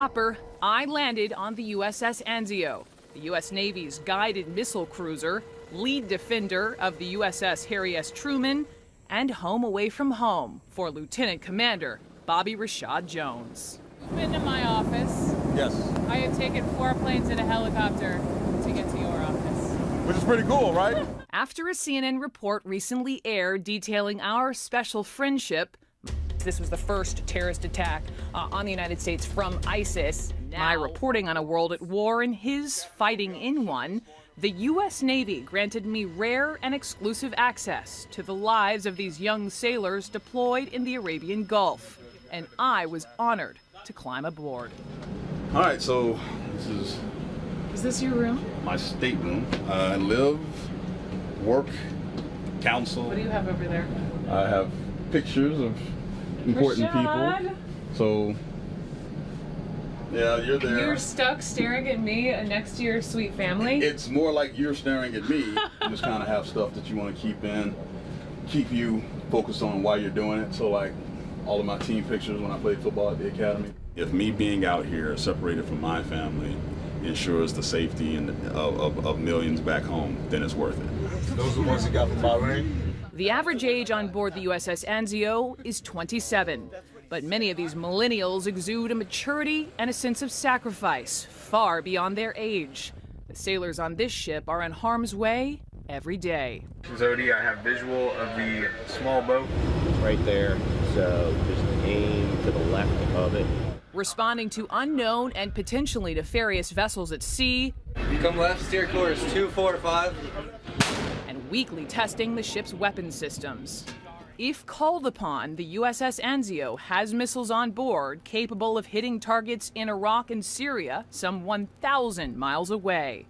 I landed on the USS Anzio, the U.S. Navy's guided missile cruiser, lead defender of the USS Harry S. Truman, and home away from home for Lieutenant Commander Bobby Rashad Jones. Been to my office. Yes. I have taken 4 planes and a helicopter to get to your office. Which is pretty cool, right? After a CNN report recently aired detailing our special friendship, this was the first terrorist attack on the United States from ISIS. My reporting on a world at war and his fighting in one, the U.S. Navy granted me rare and exclusive access to the lives of these young sailors deployed in the Arabian Gulf. And I was honored to climb aboard. All right, so this is this your room? my stateroom. I live, work, counsel. What do you have over there? I have pictures of important Rashad. people. So, yeah, you're there. You're stuck staring at me next to your sweet family? It's more like you're staring at me. You just kind of have stuff that you want to keep you focused on why you're doing it. So, like, all of my team pictures when I played football at the academy. If me being out here separated from my family ensures the safety of millions back home, then it's worth it. Those are the ones you got from Bahrain? The average age on board the USS Anzio is 27, but many of these millennials exude a maturity and a sense of sacrifice far beyond their age. The sailors on this ship are in harm's way every day. Zodi, I have visual of the small boat. Right there, so just aim to the left of it. Responding to unknown and potentially nefarious vessels at sea. You come left, steer course 245. And weekly testing the ship's weapon systems. If called upon, the USS Anzio has missiles on board capable of hitting targets in Iraq and Syria some 1,000 miles away.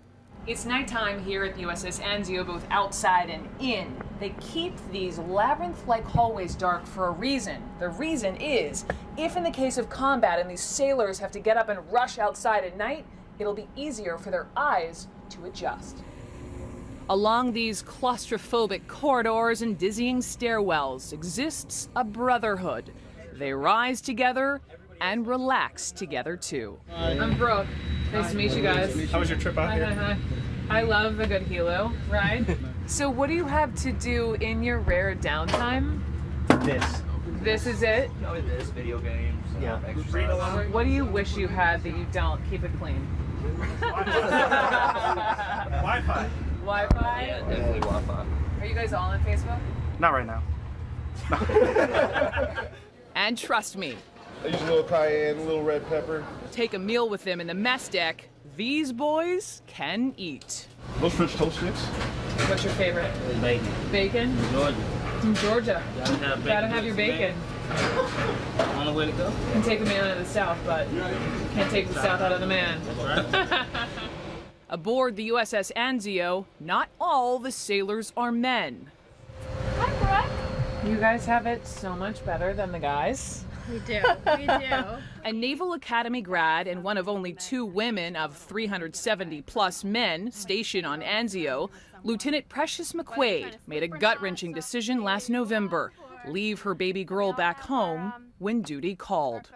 It's nighttime here at the USS Anzio, both outside and in. They keep these labyrinth-like hallways dark for a reason. The reason is, if in the case of combat and these sailors have to get up and rush outside at night, it'll be easier for their eyes to adjust. Along these claustrophobic corridors and dizzying stairwells exists a brotherhood. They rise together and relax together too. I'm Brooke. Nice to meet you guys. How was your trip out here? Hi. I love a good helo ride. So what do you have to do in your rare downtime? This. This is it? No, this, video games. Yeah. What do you wish you had that you don't? Keep it clean. Wi-Fi. Wi-Fi? Yeah, definitely Wi-Fi. Are you guys all on Facebook? Not right now. And trust me, I use a little cayenne, a little red pepper. take a meal with them in the mess deck, these boys can eat. Those French toast sticks? What's your favorite? Bacon. Bacon? Georgia. From Georgia. Gotta Have your bacon. Only way to go. Can take the man out of the South, but can't take the South out of the man. Aboard the USS Anzio, not all the sailors are men. Hi, Brooke. You guys have it so much better than the guys. We do. A Naval Academy grad and one of only 2 women of 370 plus men stationed on Anzio, Lieutenant Precious McQuaid made a gut-wrenching decision last November: leave her baby girl back home when duty called.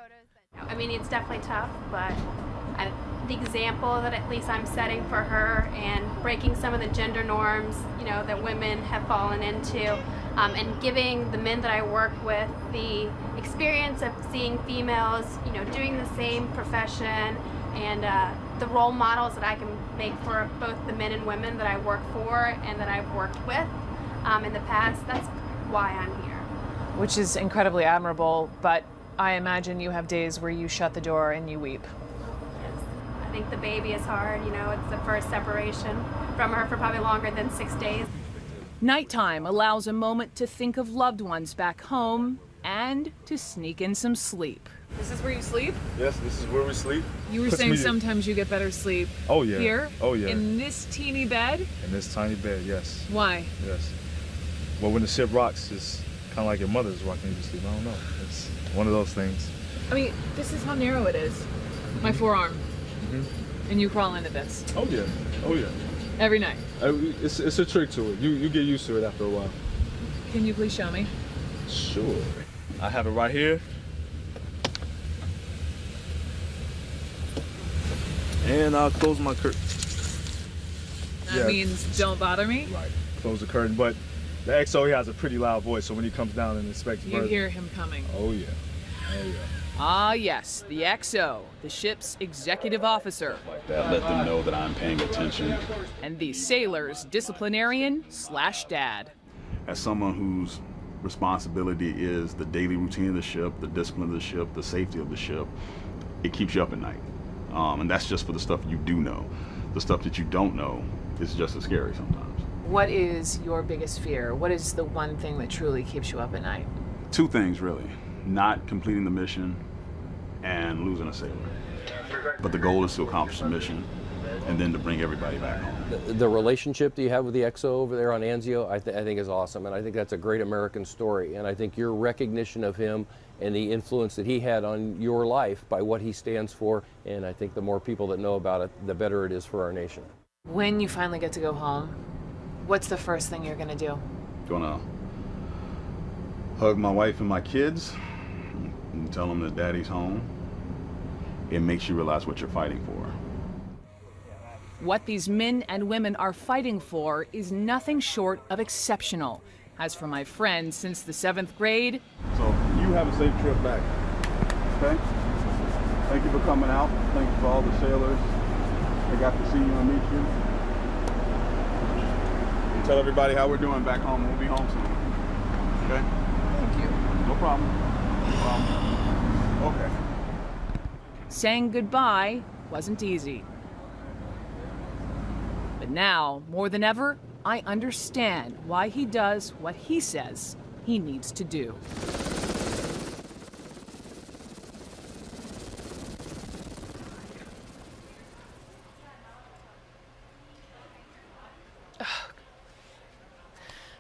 I mean, it's definitely tough, but the example that at least I'm setting for her and breaking some of the gender norms, that women have fallen into, and giving the men that I work with the experience of seeing females, doing the same profession, and the role models that I can make for both the men and women that I work for and that I've worked with in the past. That's why I'm here. Which is incredibly admirable, but I imagine you have days where you shut the door and you weep. I think the baby is hard. It's the first separation from her for probably longer than 6 days. Nighttime allows a moment to think of loved ones back home and to sneak in some sleep. This is where you sleep? Yes, this is where we sleep. You were saying sometimes you get better sleep Oh yeah. here? Oh yeah. In this teeny bed? In this tiny bed, yes. Why? Yes. Well, when the ship rocks, it's kind of like your mother's rocking you to sleep. I don't know. It's one of those things. I mean, this is how narrow it is. My forearm. Mhm. And you crawl into this Oh yeah. Oh yeah. every night. It's a trick to it. You get used to it after a while. Can you please show me? Sure. I have it right here. And I'll close my curtain. That means don't bother me? Right. Close the curtain. But the XO, he has a pretty loud voice, so when he comes down and inspects the You bird, hear him coming. oh yeah. Oh yeah. Ah, yes, the XO, the ship's executive officer, Like that, let them know that I'm paying attention. and the sailor's disciplinarian/dad. As someone whose responsibility is the daily routine of the ship, the discipline of the ship, the safety of the ship, it keeps you up at night. And that's just for the stuff you do know. The stuff that you don't know is just as scary sometimes. What is your biggest fear? What is the one thing that truly keeps you up at night? Two things, really. Not completing the mission and losing a sailor. But the goal is to accomplish the mission and then to bring everybody back home. The relationship that you have with the XO over there on Anzio, I think is awesome, and I think that's a great American story. And I think your recognition of him and the influence that he had on your life by what he stands for, and I think the more people that know about it, the better it is for our nation. When you finally get to go home, what's the first thing you're gonna do? Gonna hug my wife and my kids and tell them that daddy's home. It makes you realize what you're fighting for. What these men and women are fighting for is nothing short of exceptional. As for my friend since the 7th grade, So you have a safe trip back. Okay? Thank you for coming out. Thank you for all the sailors. I got to see you and meet you. And tell everybody how we're doing back home. We'll be home soon. Okay? thank you. No problem. No problem. Okay. Saying goodbye wasn't easy. But now, more than ever, I understand why he does what he says he needs to do.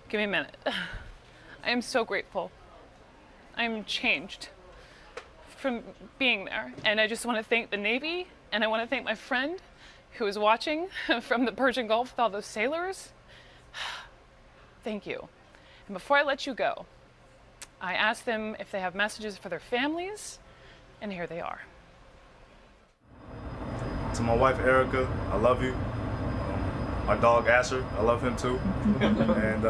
Give me a minute. I am so grateful. I am changed from being there. And I just want to thank the Navy, and I want to thank my friend who was watching from the Persian Gulf with all those sailors. Thank you. And before I let you go, I asked them if they have messages for their families, and here they are. To my wife Erica, I love you. My dog Asher, I love him too. And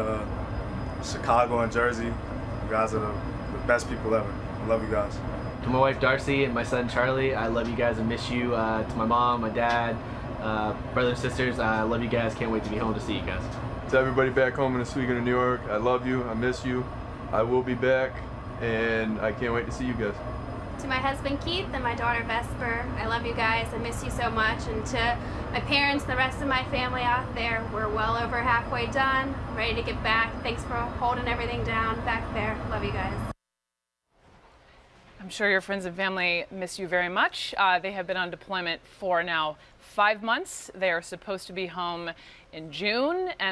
Chicago and Jersey, you guys are the best people ever. I love you guys. To my wife Darcy and my son Charlie, I love you guys and miss you. To my mom, my dad, brothers and sisters, I love you guys. Can't wait to be home to see you guys. To everybody back home in Oswego, New York, I love you, I miss you, I will be back, and I can't wait to see you guys. To my husband Keith and my daughter Vesper, I love you guys, I miss you so much. And to my parents, the rest of my family out there, we're well over halfway done, ready to get back. Thanks for holding everything down back there. Love you guys. I'm sure your friends and family miss you very much. They have been on deployment for now 5 months. They are supposed to be home in June. And